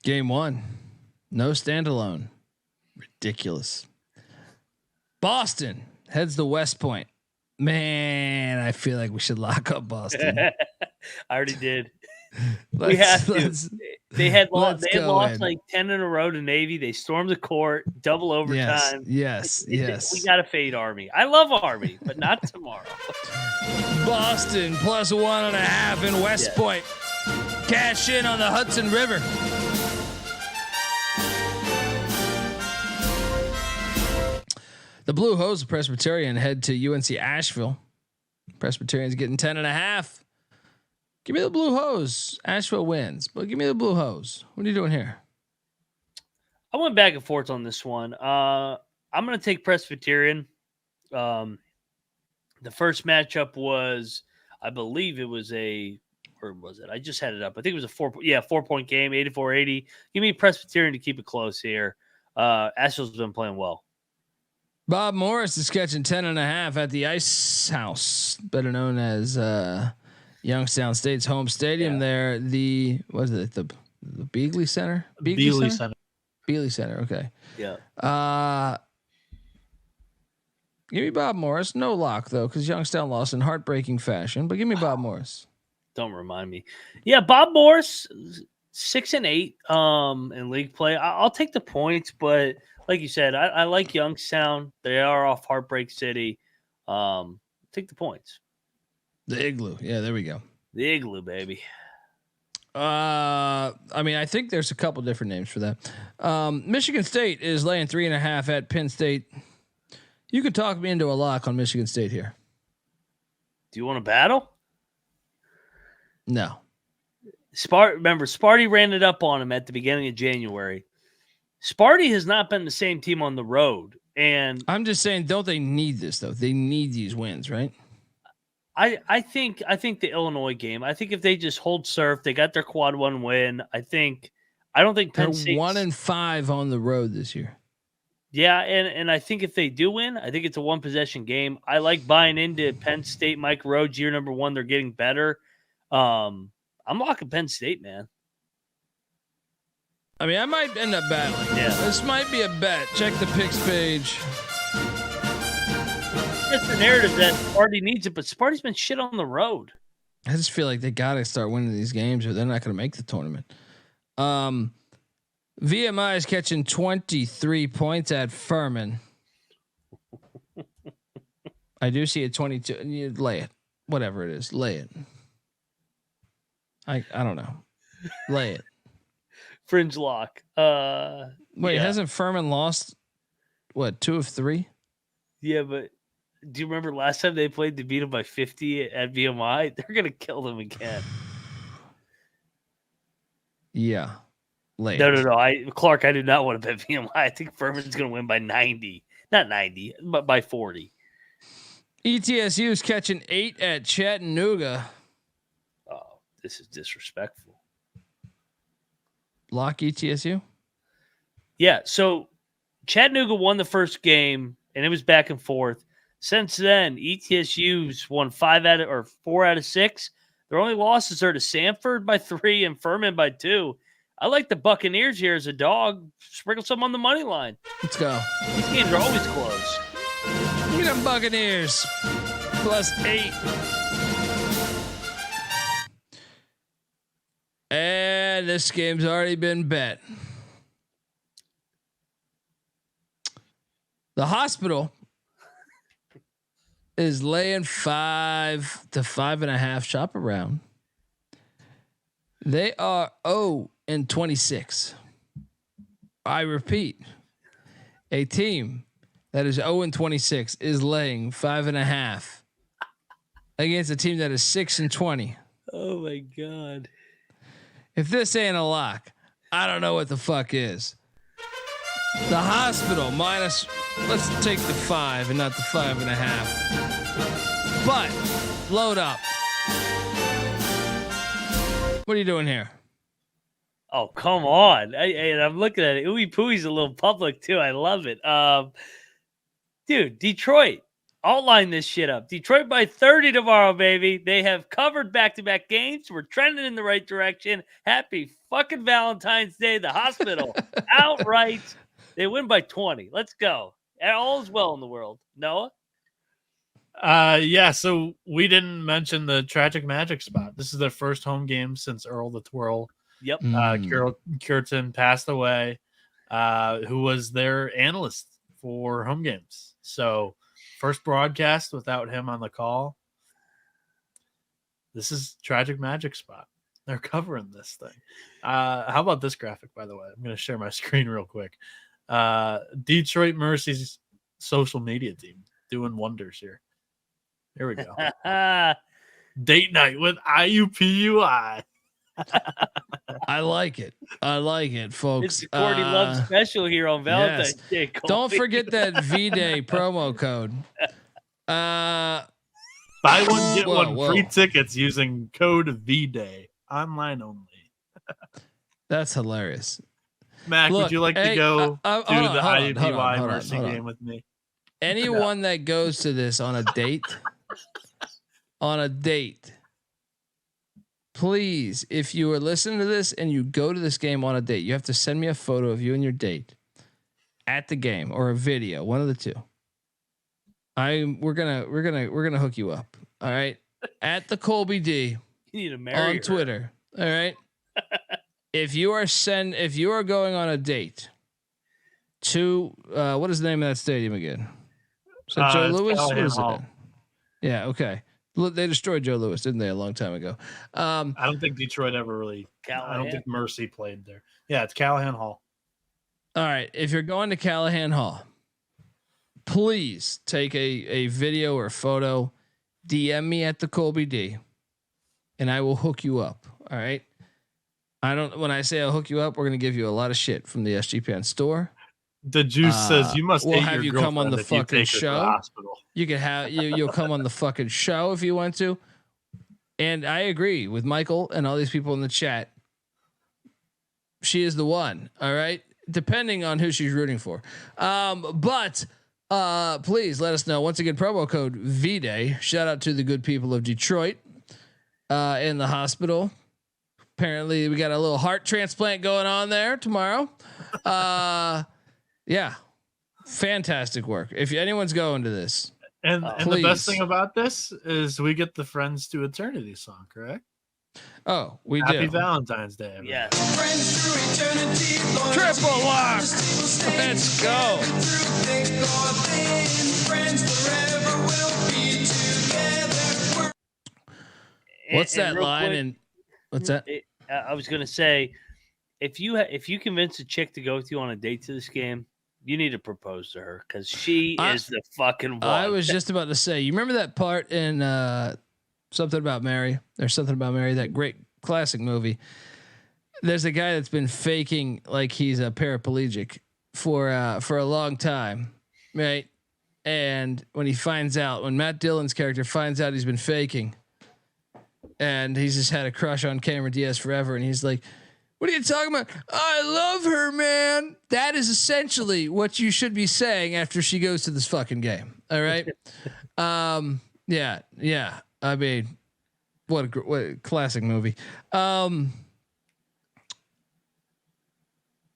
Game 1. No standalone. Ridiculous. Boston heads to West Point. Man, I feel like we should lock up Boston. I already did. We have to. They had lost like 10 in a row to Navy. They stormed the court, double overtime. Yes. We got to fade Army. I love Army, but not tomorrow. Boston plus 1.5 in West Point. Cash in on the Hudson River. The Blue Hose of Presbyterian head to UNC Asheville. Presbyterian's getting 10.5. Give me the Blue Hose. Asheville wins, but give me the Blue Hose. What are you doing here? I went back and forth on this one. I'm going to take Presbyterian. The first matchup was, I believe it was where was it? I just had it up. I think it was a 4-point game, 84-80. Give me Presbyterian to keep it close here. Asheville's been playing well. Bob Morris is catching 10.5 at the Ice House, better known as Youngstown State's home stadium. There, the Beagley Center. Beagley Center. Okay. Yeah. Give me Bob Morris. No lock though, because Youngstown lost in heartbreaking fashion. But give me Bob Morris. Don't remind me. Yeah, Bob Morris, 6-8 in league play. I'll take the points, but like you said, I like Youngstown. They are off Heartbreak City. Take the points. The Igloo. Yeah, there we go. The Igloo, baby. I mean, I think there's a couple different names for that. Michigan State is laying 3.5 at Penn State. You can talk me into a lock on Michigan State here. Do you want to battle? No. Remember, Sparty ran it up on him at the beginning of January. Sparty has not been the same team on the road. And I'm just saying, don't they need this though? They need these wins, right? I think the Illinois game, I think if they just hold serve, they got their quad 1 win. I don't think Penn State 1-5 on the road this year. Yeah, and I think if they do win, I think it's a 1-possession game. I like buying into Penn State, Mike Rhodes, year number 1. They're getting better. I'm locking Penn State, man. I mean, I might end up battling. Yeah. This might be a bet. Check the picks page. It's the narrative that Sparty needs it, but Sparty's been shit on the road. I just feel like they got to start winning these games or they're not going to make the tournament. VMI is catching 23 points at Furman. I do see a 22. You lay it. Whatever it is, lay it. I don't know. Lay it. Fringe lock. Wait, hasn't Furman lost, 2 of 3? Yeah, but do you remember last time they played to beat them by 50 at VMI? They're going to kill them again. Yeah. Late. No. Clark, I do not want to bet VMI. I think Furman's going to win by 90. Not 90, but by 40. ETSU is catching 8 at Chattanooga. Oh, this is disrespectful. Lock ETSU? Yeah, so Chattanooga won the first game, and it was back and forth. Since then, ETSU's won 4 out of 6. Their only losses are to Samford by 3 and Furman by 2. I like the Buccaneers here as a dog. Sprinkle some on the money line. Let's go. These games are always close. Look at them Buccaneers. Plus 8. And this game's already been bet. The Hospital is laying 5 to 5.5. Shop around. They are 0-26. I repeat, a team that is 0-26 is laying 5.5 against a team that is 6-20. Oh my God. If this ain't a lock, I don't know what the fuck is. The Hospital minus, let's take the 5 and not the 5.5. But load up. What are you doing here? Oh, come on. And I'm looking at it. Ooey Pooey's a little public too. I love it. Dude, Detroit Outline this shit up. Detroit by 30 tomorrow, baby. They have covered back-to-back games. We're trending in the right direction. Happy fucking Valentine's Day. The hospital outright. They win by 20. Let's go. All is well in the world. Noah? Yeah, so we didn't mention the tragic magic spot. This is their first home game since Earl the Twirl. Yep. Curtin passed away, who was their analyst for home games. So first broadcast without him on the call. This is tragic magic spot. They're covering this thing. How about this graphic, by the way? I'm going to share my screen real quick. Detroit Mercy's social media team doing wonders here. Here we go. Date night with IUPUI. I like it. I like it, folks. It's the Courtney Love special here on Valentine's Day. Colby. Don't forget that V-Day promo code. Buy one, get one free tickets using code VDAY. Online only. That's hilarious. Mac, would you like to go to the IUPUI Mercy game with me? Anyone that goes to this on a date, please, if you are listening to this and you go to this game on a date, you have to send me a photo of you and your date at the game or a video, one of the two. We're gonna hook you up. All right, at the Colby D. You need to marry on Twitter. All right. If you are going on a date to what is the name of that stadium again? Is that Joe Louis? What is it? Yeah. Okay. They destroyed Joe Louis, didn't they, a long time ago? I don't think Detroit ever really. Callahan? I don't think Mercy played there. Yeah, it's Callahan Hall. All right. If you're going to Callahan Hall, please take a video or photo, DM me at the Colby D, and I will hook you up. All right. When I say I'll hook you up, we're going to give you a lot of shit from the SGPN store. The juice says you must. We'll hate have your you come on the fucking show. The you can have you'll come on the fucking show if you want to. And I agree with Michael and all these people in the chat. She is the one. All right. Depending on who she's rooting for. But please let us know. Once again, promo code VDAY. Shout out to the good people of Detroit in the hospital. Apparently we got a little heart transplant going on there tomorrow. Yeah. Fantastic work. If anyone's going to this. And the best thing about this is we get the Friends to Eternity song, correct? Oh, we do. Happy Valentine's Day. Yeah. Triple lock. Let's go. What's that line? Quick, and what's that? I was gonna say, if you convince a chick to go with you on a date to this game, you need to propose to her because she is the fucking one. I was just about to say, you remember that part in Something About Mary? There's Something About Mary, that great classic movie. There's a guy that's been faking like he's a paraplegic for a long time, right? And when Matt Dillon's character finds out he's been faking, and he's just had a crush on Cameron Diaz forever, and he's like, "What are you talking about? I love her, man." That is essentially what you should be saying after she goes to this fucking game. All right. Yeah. I mean, what a classic movie.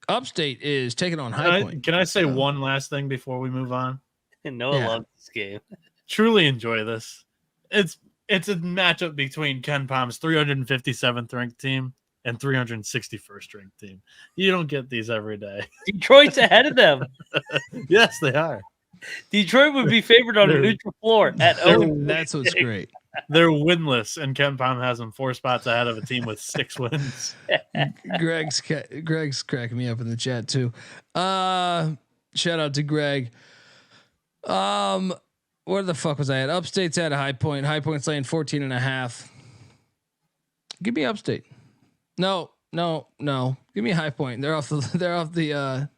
Upstate is taking on High Point. Can I say one last thing before we move on? Noah loves this game. Truly enjoy this. It's a matchup between Ken Palm's 357th ranked team and 361st ranked team. You don't get these every day. Detroit's ahead of them. Yes, they are. Detroit would be favored on a neutral floor at 0. That's what's great. They're winless, and Ken Palm has them 4 spots ahead of a team with 6 wins. Greg's cracking me up in the chat too. Shout out to Greg. Where the fuck was I at? Upstate's at a High Point. High Point's laying 14.5. Give me Upstate. No. Give me High Point. They're off the.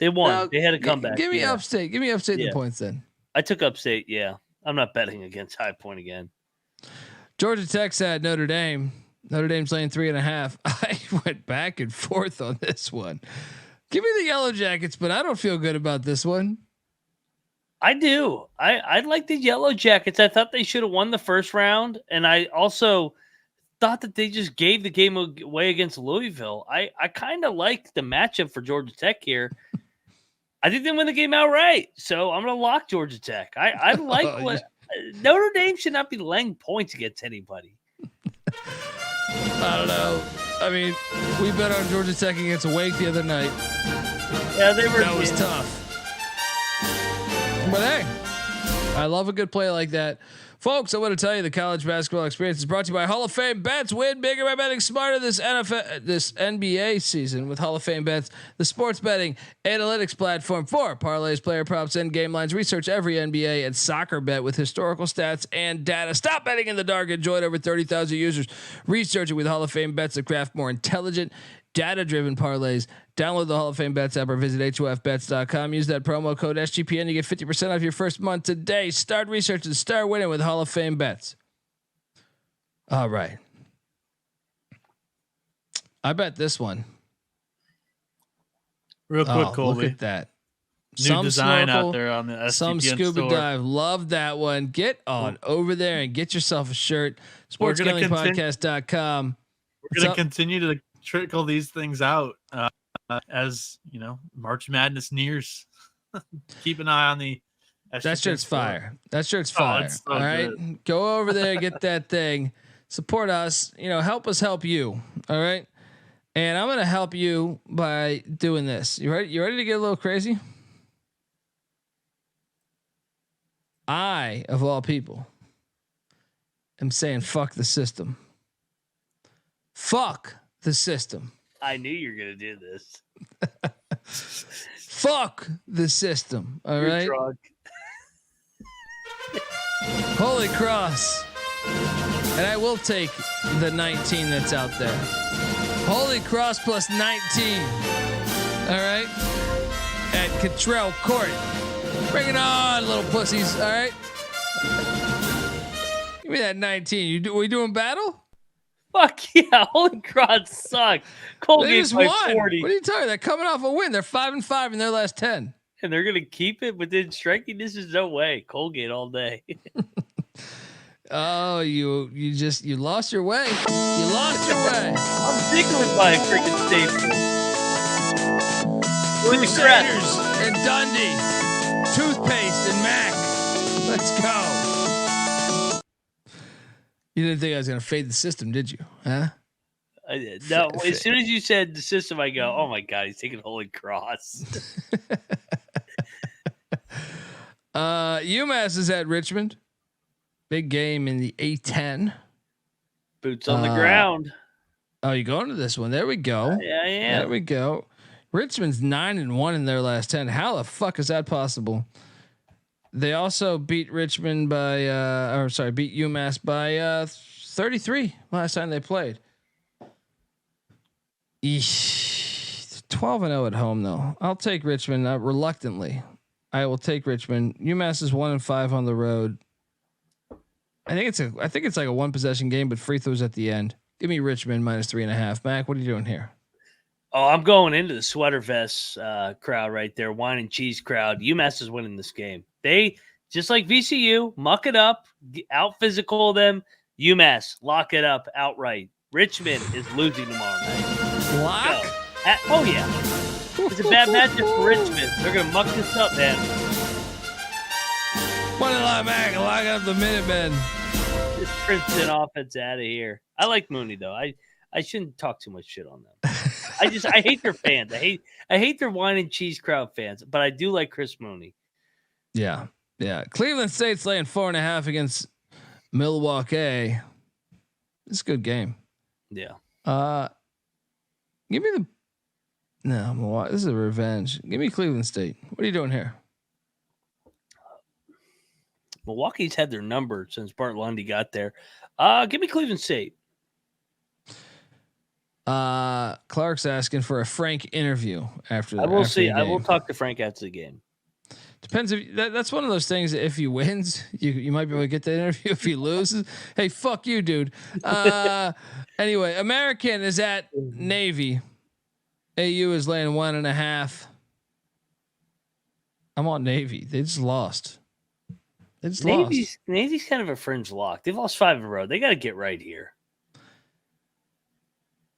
They won. No, they had a comeback. Give me Upstate. Give me Upstate the points then. I took Upstate. Yeah, I'm not betting against High Point again. Georgia Tech's at Notre Dame. Notre Dame's laying 3.5. I went back and forth on this one. Give me the Yellow Jackets, but I don't feel good about this one. I do. I like the Yellow Jackets. I thought they should have won the first round, and I also thought that they just gave the game away against Louisville. I kind of like the matchup for Georgia Tech here. I think they win the game outright, so I'm going to lock Georgia Tech. I like what Notre Dame should not be laying points against anybody. I don't know. I mean, we bet on Georgia Tech against Wake the other night. Yeah, that was tough. But hey, I love a good play like that. Folks, I want to tell you the college basketball experience is brought to you by Hall of Fame Bets. Win bigger by betting smarter this NBA season with Hall of Fame Bets, the sports betting analytics platform for parlays, player props, and game lines. Research every NBA and soccer bet with historical stats and data. Stop betting in the dark. Enjoy it. Over 30,000 users. Research it with Hall of Fame Bets to craft more intelligent, data-driven parlays. Download the Hall of Fame Bets app or visit HOFBets.com. Use that promo code SGPN. You get 50% off your first month today. Start research and start winning with Hall of Fame Bets. All right. I bet this one. Real quick, Colby. Look at that. New design snorkel, out there on the SGPN some scuba store. dive. Love that one. Get on over there and get yourself a shirt. SportsGamblingPodcast.com. We're going to continue to trickle these things out. As you know, March Madness nears. Keep an eye on the. That shirt's fire. That shirt's fire. So all right, good. Go over there, get that thing. Support us. Help us help you. All right, and I'm gonna help you by doing this. You ready? You ready to get a little crazy? I, of all people, am saying fuck the system. Fuck the system. I knew you were going to do this. Fuck the system. All right. You're drunk. Holy Cross. And I will take the 19 that's out there. Holy Cross plus 19. All right. At Cottrell Court. Bring it on, little pussies. All right. Give me that 19. We doing battle? Fuck yeah! Holy Cross sucks. Colgate's by 40. What are you talking about? They're coming off a win. They're 5-5 in their last 10. And they're gonna keep it within striking distance? No way. Colgate all day. Oh, you lost your way. You lost your way. I'm sticking by a freaking staple. Crusaders and Dundee, toothpaste and Mac. Let's go. You didn't think I was going to fade the system, did you? Huh? I did. No, as soon as you said the system, I go, oh my God, he's taking Holy Cross. UMass is at Richmond. Big game in the A10. Boots on the ground. Oh, you going to this one? There we go. Yeah, yeah. There we go. Richmond's 9-1 in their last 10. How the fuck is that possible? They also beat Richmond by, beat UMass by 33 last time they played. 12-0 at home though. I'll take Richmond reluctantly. I will take Richmond. UMass is 1-5 on the road. I think it's like a one possession game, but free throws at the end. Give me Richmond -3.5. Mac, what are you doing here? Oh, I'm going into the sweater vest crowd right there, wine and cheese crowd. UMass is winning this game. They, just like VCU, muck it up, out physical them. UMass, lock it up outright. Richmond is losing tomorrow night. Lock? Oh, yeah. It's a bad matchup for Richmond. They're going to muck this up, man. What did I make? Lock up the Minutemen. This Princeton offense out of here. I like Mooney, though. I shouldn't talk too much shit on them. I hate their fans. I hate their wine and cheese crowd fans, but I do like Chris Mooney. Yeah. Cleveland State's laying 4.5 against Milwaukee. It's a good game. Yeah. Give me Milwaukee. This is a revenge. Give me Cleveland State. What are you doing here? Milwaukee's had their number since Bart Lundy got there. Give me Cleveland State. Clark's asking for a Frank interview after. I will see. I will talk to Frank after the game. Depends if that's one of those things. If he wins, you might be able to get the interview. If he loses, hey, fuck you, dude. Anyway, American is at Navy. AU is laying 1.5. I'm on Navy. They just lost. They just lost. Navy's kind of a fringe lock. They've lost 5 in a row. They got to get right here.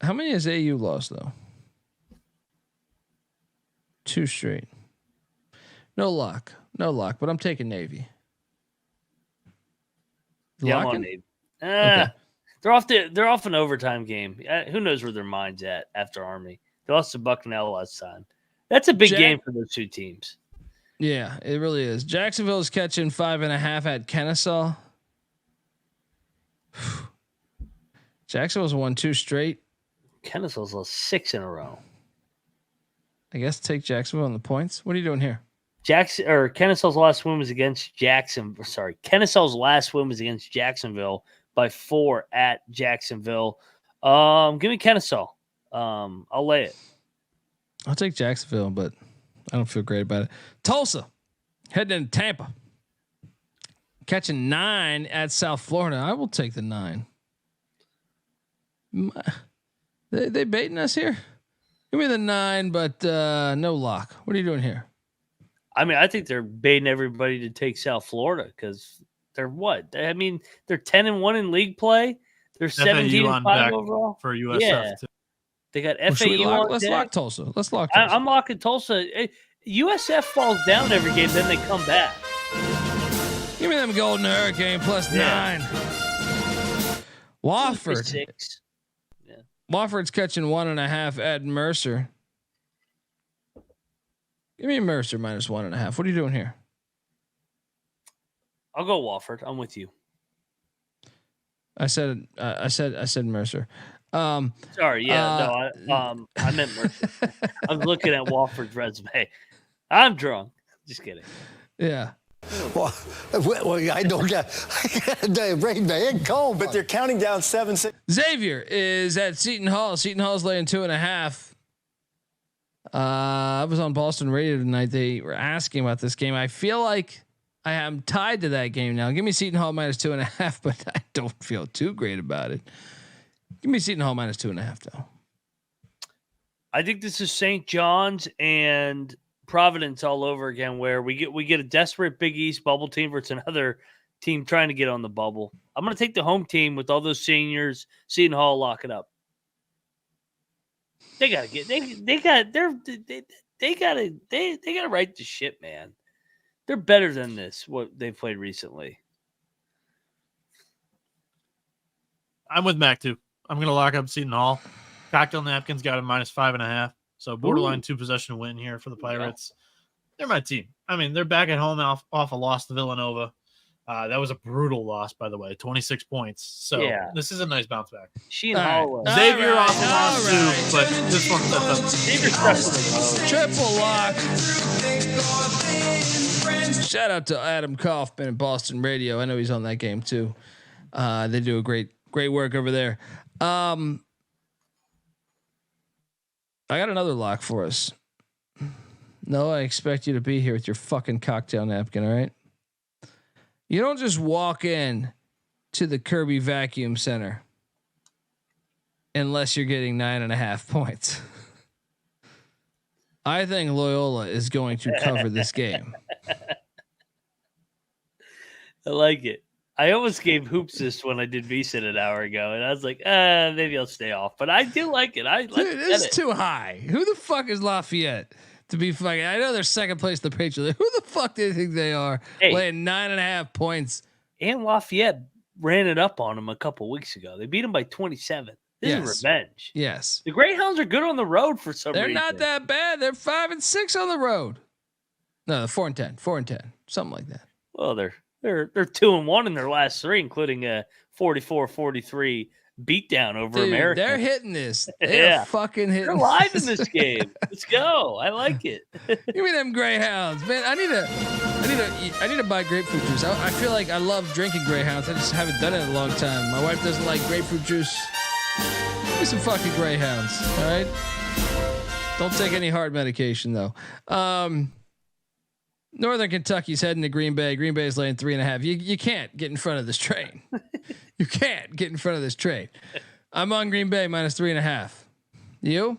How many has AU lost though? 2 straight. No lock. But I'm taking Navy. Yeah, I'm on Navy. Okay. They're off an overtime game. Who knows where their mind's at after Army? They lost to Bucknell last time. That's a big game for those 2 teams. Yeah, it really is. Jacksonville is catching 5.5 at Kennesaw. Jacksonville's won 2 straight. Kennesaw's lost 6 in a row. I guess take Jacksonville on the points. What are you doing here? Kennesaw's last win was against Jackson. Sorry, Kennesaw's last win was against Jacksonville by 4 at Jacksonville. Give me Kennesaw. I'll lay it. I'll take Jacksonville, but I don't feel great about it. Tulsa heading into Tampa, catching 9 at South Florida. I will take the 9. They baiting us here. Give me the 9, but no lock. What are you doing here? I mean, I think they're baiting everybody to take South Florida because they're what? I mean, they're 10-1 in league play. They're 17-5 overall for USF. Yeah. Too. They got FAU. Let's lock Tulsa. Let's lock Tulsa. I'm locking Tulsa. USF falls down every game, then they come back. Give me them Golden Hurricane plus 9. Wofford. 6. Yeah. Wofford's catching 1.5 at Mercer. Give me Mercer minus 1.5. What are you doing here? I'll go Wofford. I'm with you. I said Mercer. Sorry, yeah, no, I meant Mercer. I was looking at Wofford's resume. I'm drunk. Just kidding. Yeah. Well, I don't get the brain man cold, but they're counting down 7-6. Xavier is at Seton Hall. Seton Hall's laying 2.5. I was on Boston radio tonight. They were asking about this game. I feel like I am tied to that game now. Give me Seton Hall minus 2.5, but I don't feel too great about it. Give me Seton Hall minus 2.5 though. I think this is St. John's and Providence all over again, where we get a desperate Big East bubble team versus another team trying to get on the bubble. I'm going to take the home team with all those seniors. Seton Hall, lock it up. They gotta right the ship, man. They're better than this. What they've played recently. I'm with Mac too. I'm gonna lock up Seton Hall. Cocktail Napkins got a minus 5.5. So borderline 2 possession win here for the Pirates. Yeah. They're my team. I mean, they're back at home off a loss to Villanova. That was a brutal loss, by the way, 26 points. So this is a nice bounce back. Xavier off the loss too, but this one sets up. Triple lock. Shout out to Adam Kaufman at Boston Radio. I know he's on that game too. They do a great work over there. I got another lock for us. No, I expect you to be here with your fucking cocktail napkin. All right. You don't just walk in to the Kirby Vacuum Center unless you're getting 9.5 points. I think Loyola is going to cover this game. I like it. I almost gave Hoops this when I did VSiN an hour ago, and I was like, maybe I'll stay off. But I do like it. It's too high. Who the fuck is Lafayette to be fucking? I know they're second place in the Patriots. Who the fuck do you think they are? Hey, laying 9.5 points. And Lafayette ran it up on them a couple weeks ago. They beat them by 27. This is revenge. Yes. The Greyhounds are good on the road for some reason. They're not that bad. They're 5-6 on the road. No, 4-10, 4-10, something like that. Well, they're 2-1 in their last 3, including a 44-43 beatdown over America. They're hitting this. They're fucking hitting. They're live in this game. Let's go. I like it. Give me them Greyhounds, man. I need to buy grapefruit juice. I feel like I love drinking Greyhounds. I just haven't done it in a long time. My wife doesn't like grapefruit juice. Give me some fucking Greyhounds. All right. Don't take any hard medication though. Northern Kentucky's heading to Green Bay. Green Bay's laying 3.5. You can't get in front of this train. You can't get in front of this train. I'm on Green Bay minus 3.5. You?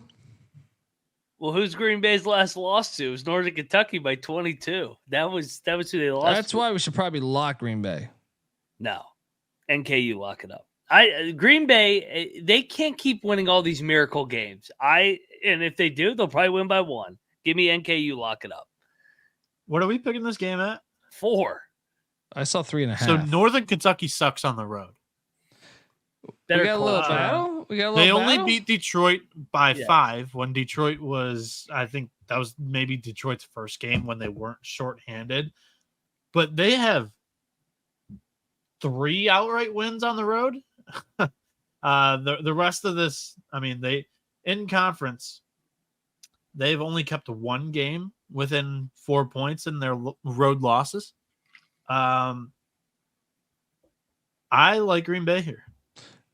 Well, who's Green Bay's last loss to? It was Northern Kentucky by 22. That was who they lost. That's why we should probably lock Green Bay. No, NKU lock it up. Green Bay, they can't keep winning all these miracle games. And if they do, they'll probably win by 1. Give me NKU, lock it up. What are we picking this game at? 4. I saw 3.5. So Northern Kentucky sucks on the road. We got a little battle. They only beat Detroit by 5 when Detroit was, I think that was maybe Detroit's first game when they weren't shorthanded. But they have 3 outright wins on the road. The rest of this, I mean, they in conference, they've only kept 1 game within 4 points in their road losses. I like Green Bay here.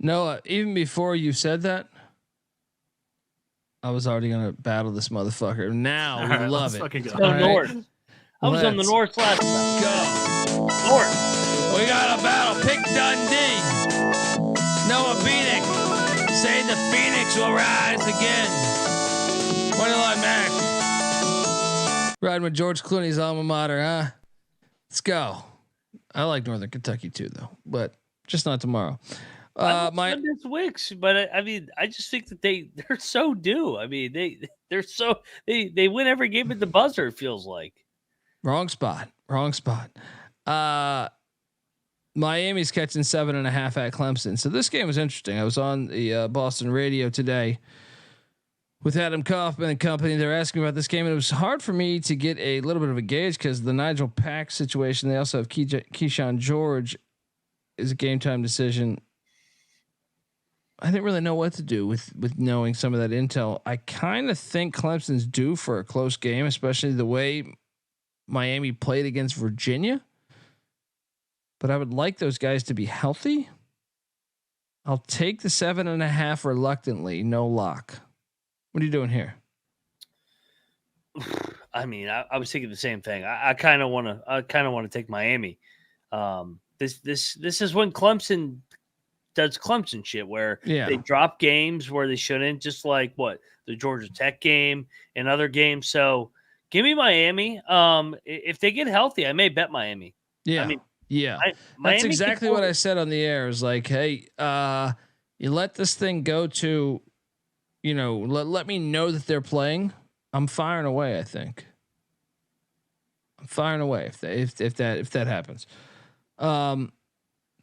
Noah, even before you said that, I was already gonna battle this motherfucker. Now we love it. Go north. I was on the north last time. Go North. We got a battle. Pick Dundee. Noah Bieniek. Say the Phoenix will rise again. What do you like, Mac? Riding with George Clooney's alma mater, huh? Let's go. I like Northern Kentucky too, though, but just not tomorrow. This Wicks, but I mean, I just think that they're so due. I mean, they win every game at the buzzer. It feels like wrong spot. Miami's catching 7.5 at Clemson. So this game was interesting. I was on the Boston radio today with Adam Kaufman and company. They're asking about this game, and it was hard for me to get a little bit of a gauge because the Nigel Pack situation. They also have Keyshawn George is a game time decision. I didn't really know what to do with knowing some of that intel. I kind of think Clemson's due for a close game, especially the way Miami played against Virginia. But I would like those guys to be healthy. I'll take the 7.5 reluctantly. No lock. What are you doing here? I mean, I was thinking the same thing. I kind of want to take Miami. This is when Clemson does Clemson shit where they drop games where they shouldn't, just like the Georgia Tech game and other games. So give me Miami. If they get healthy, I may bet Miami. Yeah. I mean, that's exactly what I said on the air. Is like, hey, you let this thing go to, let me know that they're playing. I'm firing away. I think I'm firing away if that happens.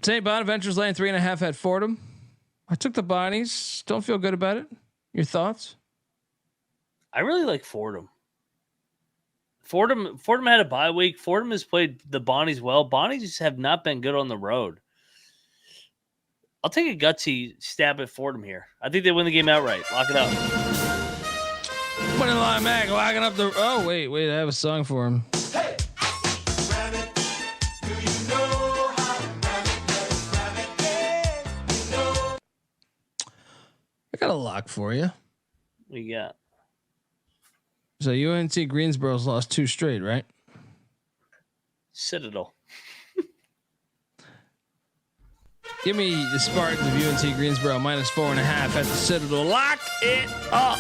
St. Bonaventure's laying 3.5 at Fordham. I took the Bonnies. Don't feel good about it. Your thoughts? I really like Fordham. Fordham had a bye week. Fordham has played the Bonnies well. Bonnies have not been good on the road. I'll take a gutsy stab at Fordham here. I think they win the game outright. Lock it up. Money line Mac locking up the. Oh wait, I have a song for him. Hey, rabbit, do you know how to rabbit, I got a lock for you. What you got? So UNC Greensboro's lost 2 straight, right? Citadel. Give me the Spartans of UNC Greensboro minus 4.5 at the Citadel. Lock it up.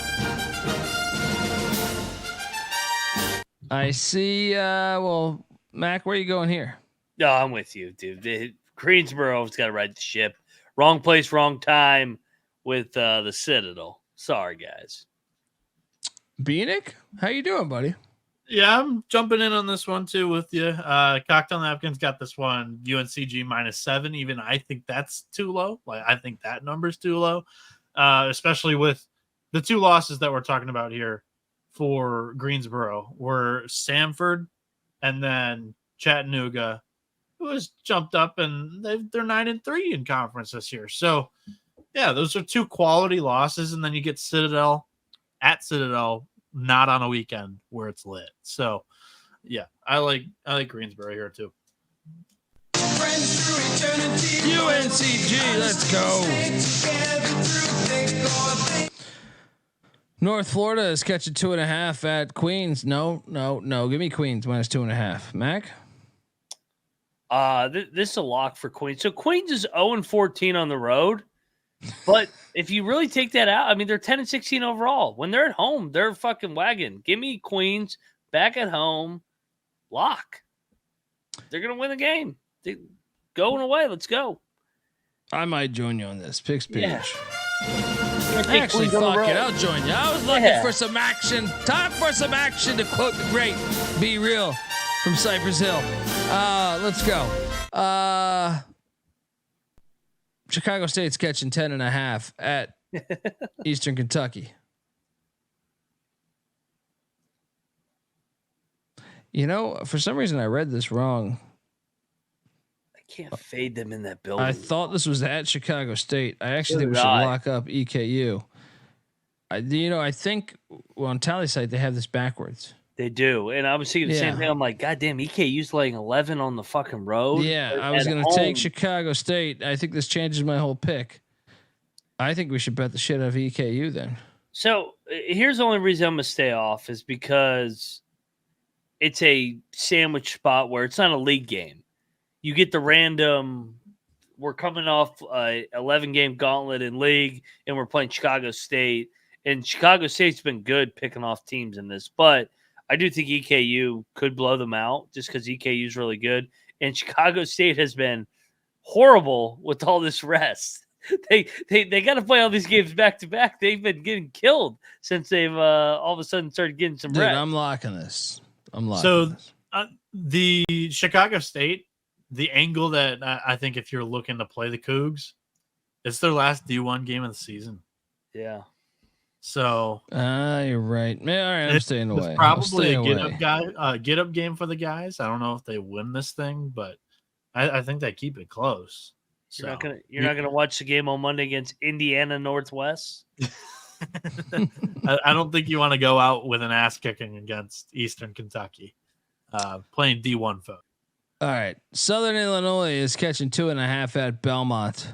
I see. Well, Mac, where are you going here? No, I'm with you, dude. Greensboro's got to ride the ship. Wrong place, wrong time with the Citadel. Sorry, guys. Bieniek, how you doing, buddy? Yeah, I'm jumping in on this one too with you. Cocktail Napkins got this one UNCG -7. Even I think that's too low. Like I think that number's too low, especially with the 2 losses that we're talking about here for Greensboro were Samford and then Chattanooga, who has jumped up and they're 9-3 in conference this year. So yeah, those are 2 quality losses, and then you get Citadel at Citadel, not on a weekend where it's lit. So yeah, I like Greensboro here too. UNCG, let's go. North Florida is catching 2.5 at Queens. No. Give me Queens minus 2.5. Mac? This is a lock for Queens. So Queens is 0-14 on the road, but if you really take that out, I mean, they're 10-16 overall. When they're at home, they're fucking wagon. Give me Queens back at home. Lock. They're going to win the game. Going away. Let's go. I might join you on this. Picks page. Yeah. Actually, fuck it. I'll join you. I was looking for some action. Time for some action, to quote the great Be Real from Cypress Hill. Let's go. Chicago State's catching 10.5 at Eastern Kentucky. You know, for some reason I read this wrong. I can't fade them in that building. I thought this was at Chicago State. I actually think we should lock up EKU. I think on Tally site they have this backwards. They do, and I was thinking the same thing. I'm like, God damn, EKU's laying 11 on the fucking road. Yeah, I was going to take Chicago State. I think this changes my whole pick. I think we should bet the shit out of EKU then. So here's the only reason I'm going to stay off is because it's a sandwich spot where it's not a league game. You get the random. We're coming off a 11-game gauntlet in league, and we're playing Chicago State. And Chicago State's been good picking off teams in this, but I do think EKU could blow them out just because EKU is really good. And Chicago State has been horrible with all this rest. They got to play all these games back to back. They've been getting killed since they've all of a sudden started getting some rest. I'm locking this. The Chicago State, the angle that I think if you're looking to play the Cougs, it's their last D1 game of the season. Yeah. So you're right. Man, all right, I'm staying away. It's probably a get up game for the guys. I don't know if they win this thing, but I think they keep it close. You're not gonna watch the game on Monday against Indiana Northwest. I don't think you want to go out with an ass kicking against Eastern Kentucky, playing D1 folk. All right, Southern Illinois is catching 2.5 at Belmont.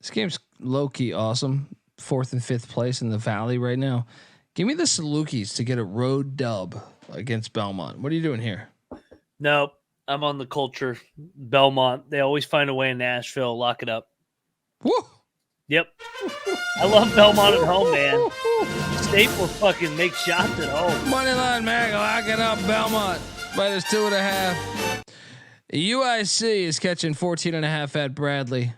This game's low key awesome. 4th and 5th place in the Valley right now. Give me the Salukis to get a road dub against Belmont. What are you doing here? Nope. I'm on the culture. Belmont. They always find a way in Nashville. Lock it up. Woo! Yep. I love Belmont at home, man. State will fucking make shots at home. Moneyline Mag, lock it up. Belmont minus 2.5. UIC is catching 14.5 at Bradley.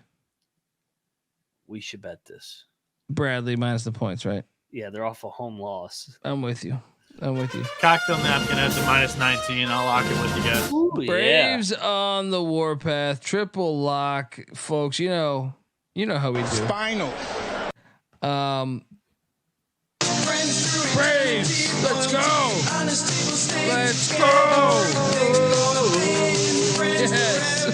We should bet this. Bradley minus the points, right? Yeah, they're off a home loss. I'm with you. Cocktail napkin has a minus 19. I'll lock it with you guys. Ooh, Braves on the warpath. Triple lock, folks. You know how we do. Spinal. Braves, let's go. Let's go. Yes.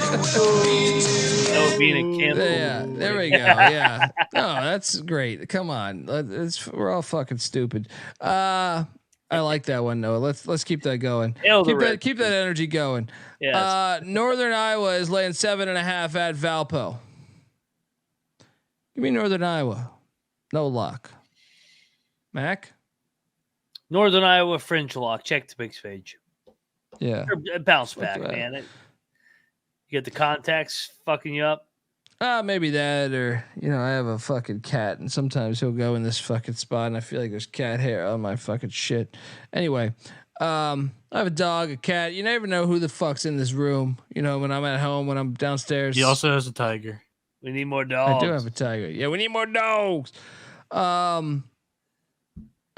That would be a cancel. Yeah, there we go. Yeah. No, that's great. Come on. We're all fucking stupid. I like that one, Noah. Let's keep that going. Keep that energy going. Yes. Northern Iowa is laying 7.5 at Valpo. Give me Northern Iowa. No lock. Mac? Northern Iowa fringe lock. Check the big page. Yeah. Bounce back, man. You get the contacts fucking you up. Maybe that, or I have a fucking cat, and sometimes he'll go in this fucking spot, and I feel like there's cat hair on my fucking shit. Anyway, I have a dog, a cat. You never know who the fuck's in this room. When I'm at home, when I'm downstairs. He also has a tiger. We need more dogs. I do have a tiger. Yeah, we need more dogs. All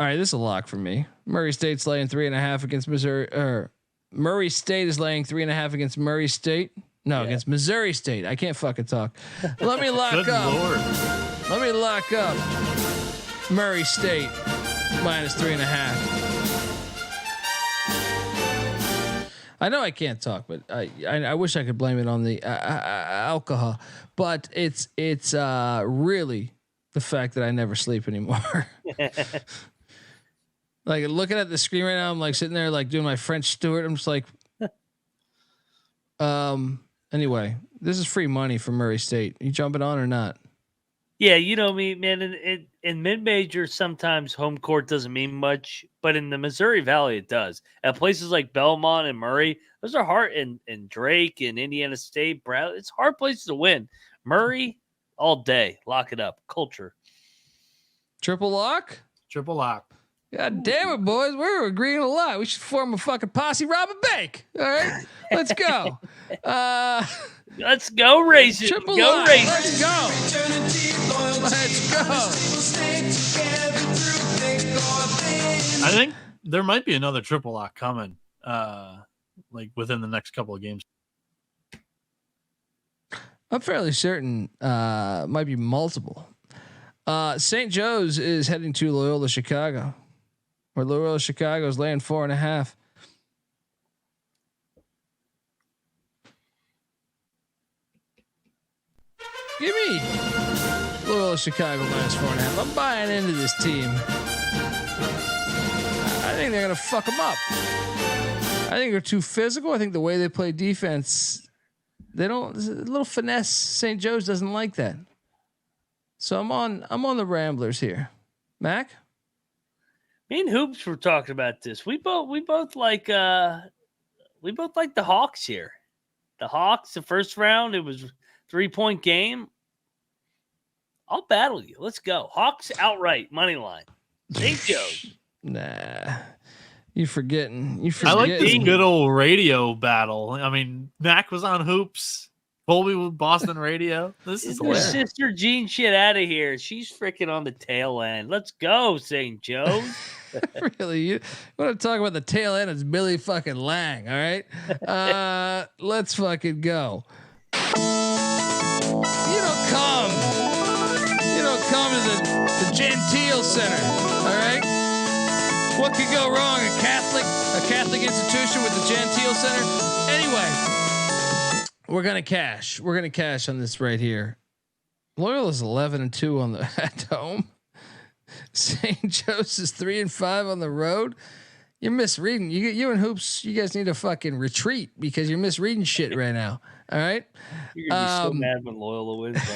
right, this is a lock for me. Murray State's laying 3.5 against Missouri. Murray State is laying 3.5 against Murray State. No, against Missouri State. I can't fucking talk. Let me lock Good up. Lord. Let me lock up Murray State minus 3.5. I know I can't talk, but I wish I could blame it on the alcohol. But it's really the fact that I never sleep anymore. Like looking at the screen right now, I'm like sitting there like doing my French Stewart. I'm just like, anyway, this is free money for Murray State. You jumping on or not? Yeah, you know me, man. In mid-major, sometimes home court doesn't mean much, but in the Missouri Valley, it does. At places like Belmont and Murray, those are hard. And Drake and Indiana State, Bradley, it's hard places to win. Murray, all day. Lock it up. Culture. Triple lock? Triple lock. God damn it, boys. We're agreeing a lot. We should form a fucking posse, rob a bank. All right? Let's go. Let's go race it. Triple Go lock. race Let's it. go. Let's go. I think there might be another triple lock coming, like within the next couple of games. I'm fairly certain might be multiple. St. Joe's is heading to Loyola Chicago, where Loyola Chicago is laying 4.5. Give me Loyola Chicago -4.5. I'm buying into this team. I think they're gonna fuck them up. I think they're too physical. I think the way they play defense, they don't. A little finesse. St. Joe's doesn't like that. So I'm on the Ramblers here. Mac? Me and Hoops were talking about this. We both like the Hawks here. The Hawks, the first round, it was 3-point game. I'll battle you. Let's go. Hawks outright money line. St. Joe's. Nah. You forgetting. I like this good old radio battle. I mean, Mac was on Hoops. Colby with Boston radio. This is your sister Jean shit out of here. She's freaking on the tail end. Let's go, St. Joe's. Really? You want to talk about the tail end? It's Billy fucking Lang. All right. Let's fucking go. You don't come to the Gentile Center. All right. What could go wrong? A Catholic institution with the Gentile Center. Anyway. We're gonna cash. We're gonna cash on this right here. Loyola's 11-2 on the at home. St. Joe's is 3-5 on the road. You're misreading. You and Hoops, you guys need to fucking retreat because you're misreading shit right now. All right. You're gonna be so mad when Loyola wins by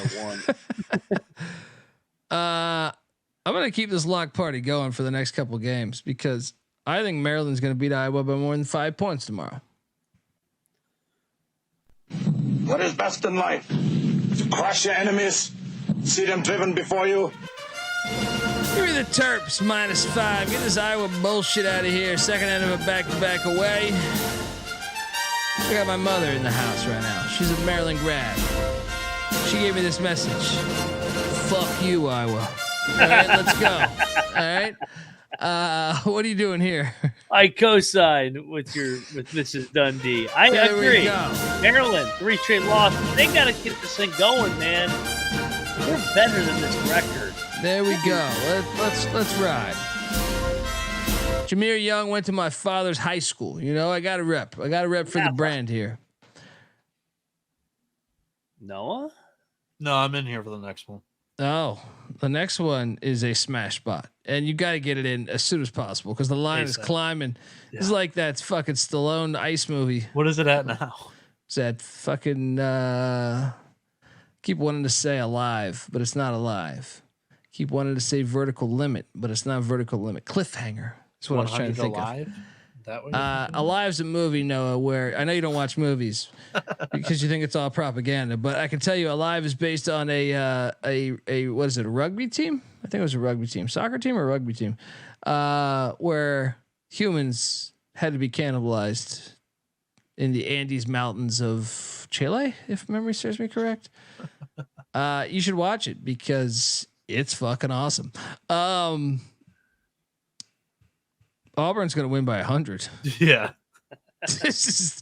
1. I'm gonna keep this lock party going for the next couple of games because I think Maryland's gonna beat Iowa by more than 5 points tomorrow. What is best in life? To crush your enemies, see them driven before you. Give me the Terps -5. Get this Iowa bullshit out of here. Second end of a back-to-back away. I got my mother in the house right now. She's a Maryland grad. She gave me this message. Fuck you, Iowa. All right, let's go. All right. What are you doing here? I co-sign with Mrs. Dundee. I agree. Maryland, 3 straight losses. They got to get this thing going, man. We're better than this record. There we go. Let's ride. Jameer Young went to my father's high school. You know, I got a rep. For the brand here. Noah? No, I'm in here for the next one. Oh, the next one is a smash spot, and you got to get it in as soon as possible because the line is climbing. Yeah. It's like that fucking Stallone Ice movie. What is it at now? It's that fucking keep wanting to say alive, but it's not alive. Keep wanting to say vertical limit, but it's not vertical limit. Cliffhanger is what I was trying to think of. That way. Alive's a movie, Noah, where I know you don't watch movies because you think it's all propaganda, but I can tell you Alive is based on a what is it, a rugby team? I think it was a rugby team, soccer team or rugby team, where humans had to be cannibalized in the Andes Mountains of Chile, if memory serves me correct. You should watch it because it's fucking awesome. Auburn's going to win by 100. Yeah. This is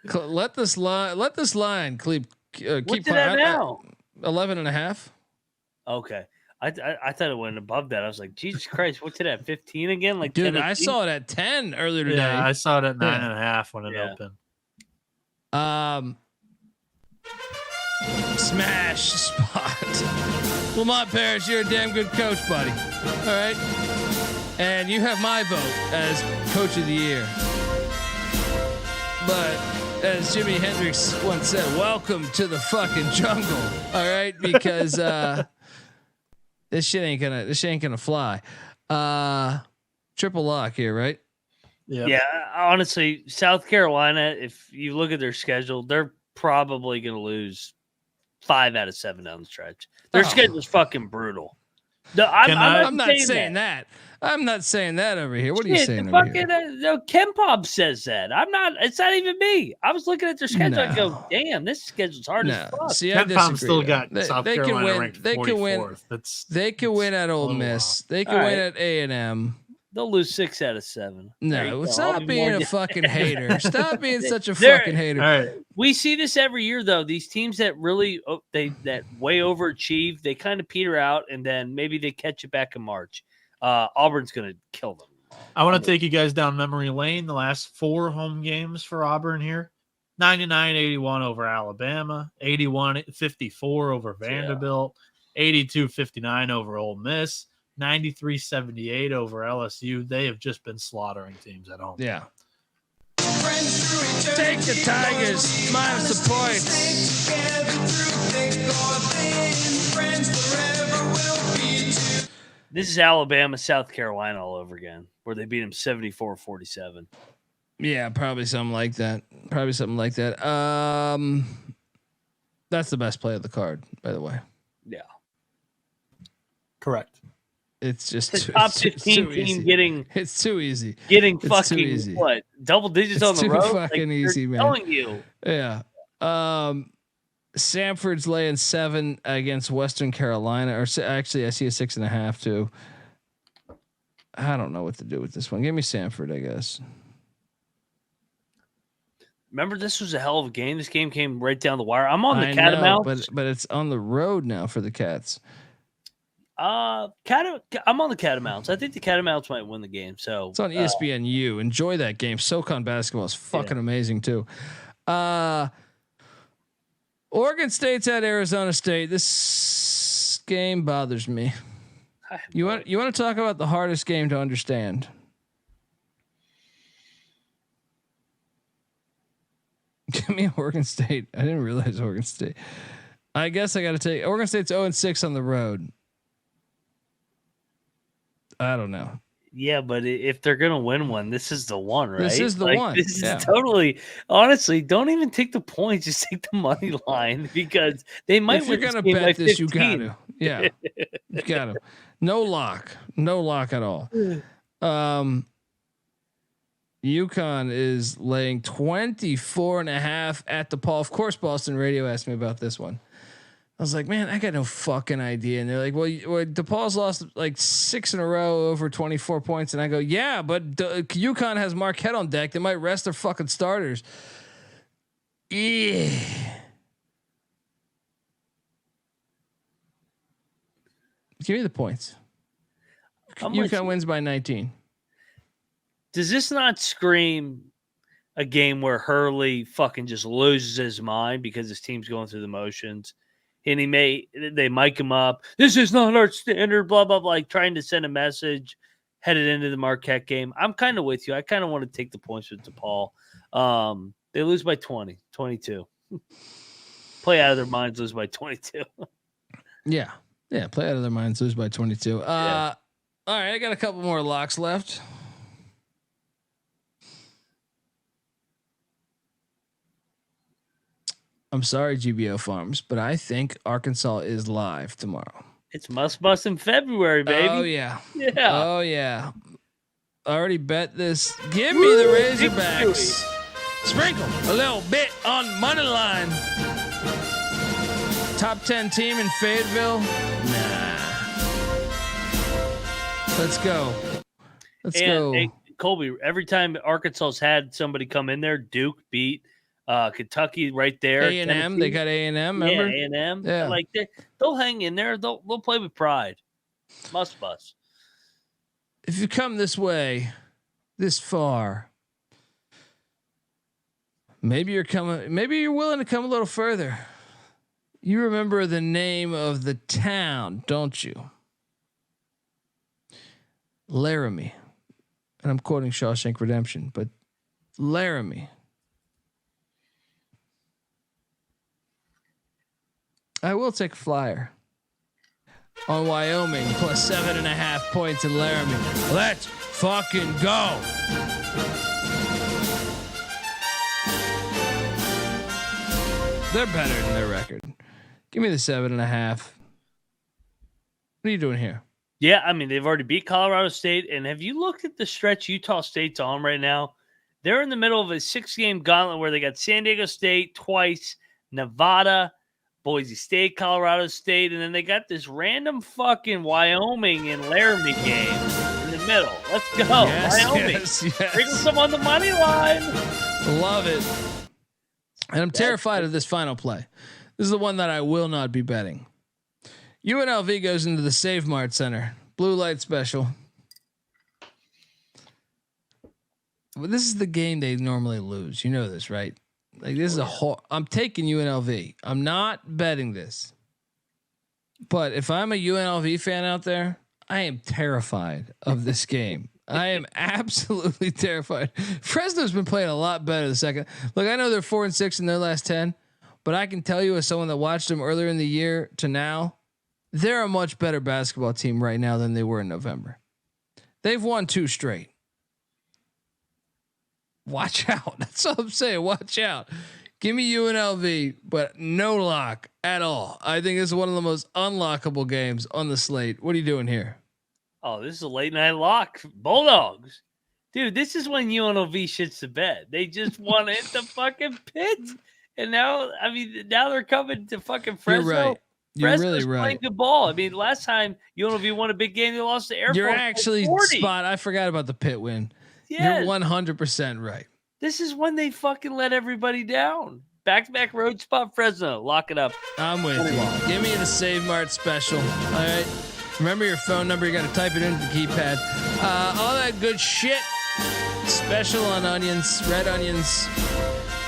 let this line keep What's it at now? 11.5. Okay. I thought it went above that. I was like, Jesus Christ, what's it at? 15 again? Like, dude, 10, I saw it at 10 earlier today. Yeah, I saw it at 9.5 when it opened. Smash spot. Lamont Parrish, you're a damn good coach, buddy. All right. And you have my vote as coach of the year. But as Jimi Hendrix once said, welcome to the fucking jungle. All right. Because, this shit ain't gonna fly. Triple lock here, right? Yeah. Honestly, South Carolina, if you look at their schedule, they're probably going to lose 5 out of 7 down the stretch. Their schedule's fucking brutal. No, I'm not saying that. I'm not saying that over here. What are you saying over fucking, here? Ken Pop says that. It's not even me. I was looking at their schedule. I go, damn, this schedule's hard as fuck. See, I disagree. Ken still got South Carolina ranked 44th. They can win at Ole Miss. They can win at A&M. They'll lose 6 out of 7. No, stop being a fucking hater. Stop being such a fucking hater. All right. We see this every year, though. These teams that really that way overachieve, they kind of peter out, and then maybe they catch it back in March. Auburn's going to kill them. I want to take you guys down memory lane. The last 4 home games for Auburn here. 99-81 over Alabama, 81-54 over Vanderbilt, 82-59 over Ole Miss, 93-78 over LSU. They have just been slaughtering teams at home. Yeah. Take the Tigers minus the points. This is Alabama, South Carolina all over again, where they beat them 74-47. Yeah, probably something like that. That's the best play of the card, by the way. Yeah. Correct. It's just the top 15 team getting. It's too easy. Getting it's fucking easy. What? Double digits it's on the road. Too fucking easy, man. Telling you. Yeah. Samford's laying 7 against Western Carolina, or actually, I see a 6.5 too. I don't know what to do with this one. Give me Samford, I guess. Remember, this was a hell of a game. This game came right down the wire. I'm on the Catamounts, but it's on the road now for the Cats. I'm on the Catamounts. I think the Catamounts might win the game. So it's on ESPNU. Enjoy that game. SoCon basketball is fucking amazing too. Oregon State's at Arizona State. This game bothers me. You want to talk about the hardest game to understand? Give me Oregon State. I didn't realize Oregon State. I guess I got to take Oregon State's 0-6 on the road. I don't know. Yeah, but if they're gonna win one, this is the one, right? This is the one. This is totally. Honestly, don't even take the points. Just take the money line because they might. If you're gonna bet this, you got to. Yeah, you got to. No lock at all. UConn is laying 24.5 at DePaul. Of course, Boston Radio asked me about this one. I was like, man, I got no fucking idea. And they're like, well, DePaul's lost like 6 in a row over 24 points. And I go, yeah, but UConn has Marquette on deck. They might rest their fucking starters. Yeah. Give me the points. UConn wins by 19. Does this not scream a game where Hurley fucking just loses his mind because his team's going through the motions? And they mic him up. This is not our standard, blah, blah, blah, like trying to send a message headed into the Marquette game. I'm kind of with you. I kind of want to take the points with DePaul. They lose by 20, 22. Play out of their minds, lose by 22. Yeah. Yeah. Play out of their minds, lose by 22. Yeah. All right. I got a couple more locks left. I'm sorry, GBO Farms, but I think Arkansas is live tomorrow. It's must in February, baby. Oh yeah. Yeah. Oh yeah. I already bet this. Give me the Razorbacks. Sprinkle a little bit on money line. Top 10 team in Fayetteville. Nah. Let's go. Let's go. Hey, Colby, every time Arkansas's had somebody come in there, Duke beat Kentucky right there. A&M, they got A&M. Remember? Yeah, A&M. Yeah. Like they'll hang in there. They'll play with pride. Must bust. If you come this way, this far, maybe you're willing to come a little further. You remember the name of the town, don't you? Laramie. And I'm quoting Shawshank Redemption, but Laramie. I will take a flyer on Wyoming plus 7.5 points in Laramie. Let's fucking go. They're better than their record. Give me the 7.5. What are you doing here? Yeah, I mean, they've already beat Colorado State. And have you looked at the stretch Utah State's on right now? They're in the middle of a 6-game gauntlet where they got San Diego State twice, Nevada, Boise State, Colorado State, and then they got this random fucking Wyoming and Laramie game in the middle. Let's go. Wyoming. Yes. Bring some on the money line. Love it. And I'm terrified of this final play. This is the one that I will not be betting. UNLV goes into the Save Mart Center. Blue light special. Well, this is the game they normally lose. You know this, right? Like this is a whole. I'm taking UNLV. I'm not betting this. But if I'm a UNLV fan out there, I am terrified of this game. I am absolutely terrified. Fresno's been playing a lot better the second. Look, I know they're 4-6 in their last 10, but I can tell you as someone that watched them earlier in the year to now, they're a much better basketball team right now than they were in November. They've won 2 straight. Watch out. That's all I'm saying. Watch out. Give me UNLV, but no lock at all. I think this is one of the most unlockable games on the slate. What are you doing here? Oh, this is a late night lock. Bulldogs. Dude, this is when UNLV shits the bed. They just want to hit the fucking pit. And now, I mean, now they're coming to fucking Fresno. You're right. You're Fresno's really right. playing good ball. I mean, last time UNLV won a big game, they lost to Air Force. You're actually 40. spot. I forgot about the pit win. Yeah. You're 100% right. This is when they fucking let everybody down. Back-to-back road spot, Fresno. Lock it up. I'm with you. Give me the Save Mart special. All right. Remember your phone number. You got to type it into the keypad. All that good shit. Special on onions, red onions.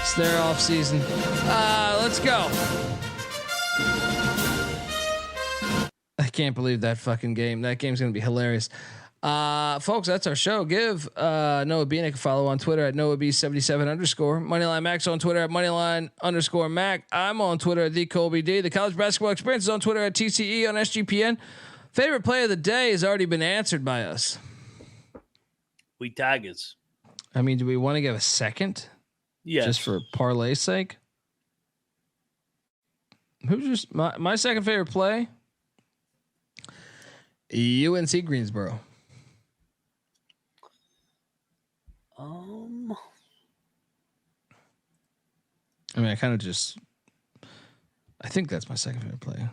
It's their off season. Let's go. I can't believe that fucking game. That game's going to be hilarious. Folks, that's our show. Give Noah Bieniek a follow on Twitter at NoahB77 _ Moneyline Max on Twitter at Moneyline _ Mac. I'm on Twitter at the Colby D. The College Basketball Experience is on Twitter at TCE on SGPN. Favorite play of the day has already been answered by us. We Tigers. I mean, do we want to give a second? Yes. Just for parlay's sake? Who's just my second favorite play? UNC Greensboro. I mean, I think that's my second favorite play.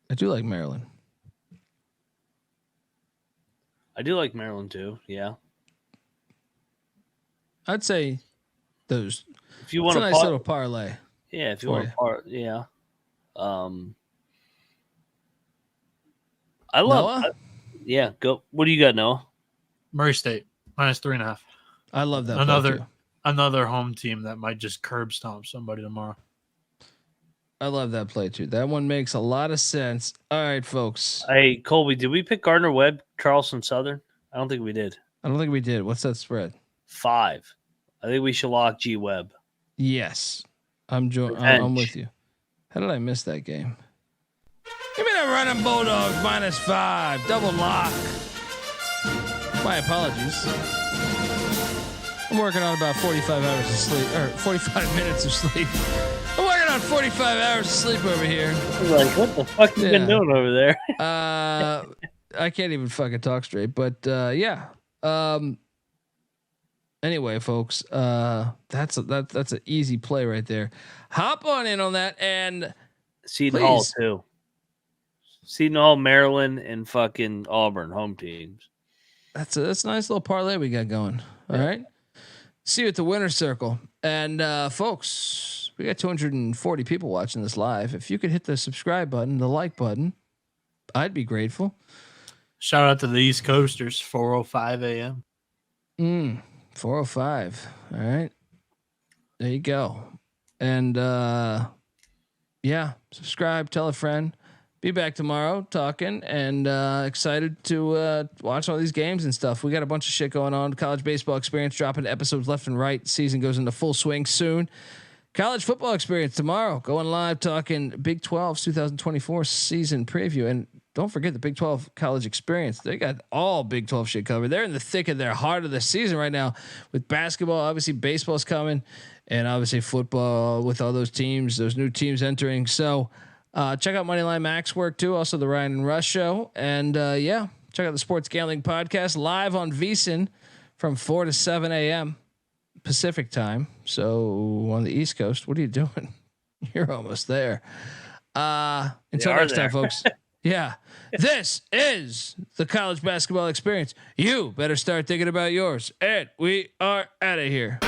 I do like Maryland. I do like Maryland too. Yeah. I'd say those. If you want a nice little parlay. Yeah. If you want to yeah. I love. Yeah. Go. What do you got, Noah? Murray State -3.5. I love that. Another home team that might just curb stomp somebody tomorrow. I love that play too. That one makes a lot of sense. All right, folks. Hey, Colby, did we pick Gardner Webb, Charleston Southern? I don't think we did. I don't think we did. What's that spread? 5. I think we should lock G Webb. Yes, I'm with you. How did I miss that game? Give me the running Bulldogs -5 double lock. My apologies. I'm working on about 45 hours of sleep, or 45 minutes of sleep. I'm working on 45 hours of sleep over here. Like, what the fuck you been doing over there? I can't even fucking talk straight, but yeah. Anyway, folks, that's an easy play right there. Hop on in on that and Seton Hall too. Seton Hall, Maryland, and fucking Auburn home teams. That's a nice little parlay we got going. All right. See you at the winner's circle. And folks, we got 240 people watching this live. If you could hit the subscribe button, the like button, I'd be grateful. Shout out to the East Coasters, 4:05 a.m. 4:05. All right. There you go. And yeah, subscribe, tell a friend. Be back tomorrow talking and excited to watch all these games and stuff. We got a bunch of shit going on. College Baseball Experience dropping episodes left and right. Season goes into full swing soon. College Football Experience tomorrow going live talking Big 12's 2024 season preview. And don't forget the Big 12 College Experience. They got all Big 12 shit covered. They're in the thick of their heart of the season right now with basketball. Obviously baseball's coming and obviously football with all those teams, those new teams entering. So Check out Moneyline Max work too. Also the Ryan and Rush show. And yeah, check out the Sports Gambling Podcast live on VSiN from 4 to 7 a.m. Pacific time. So on the East Coast, what are you doing? You're almost there. Until next time, folks. Yeah. This is the college basketball experience. You better start thinking about yours. And we are out of here.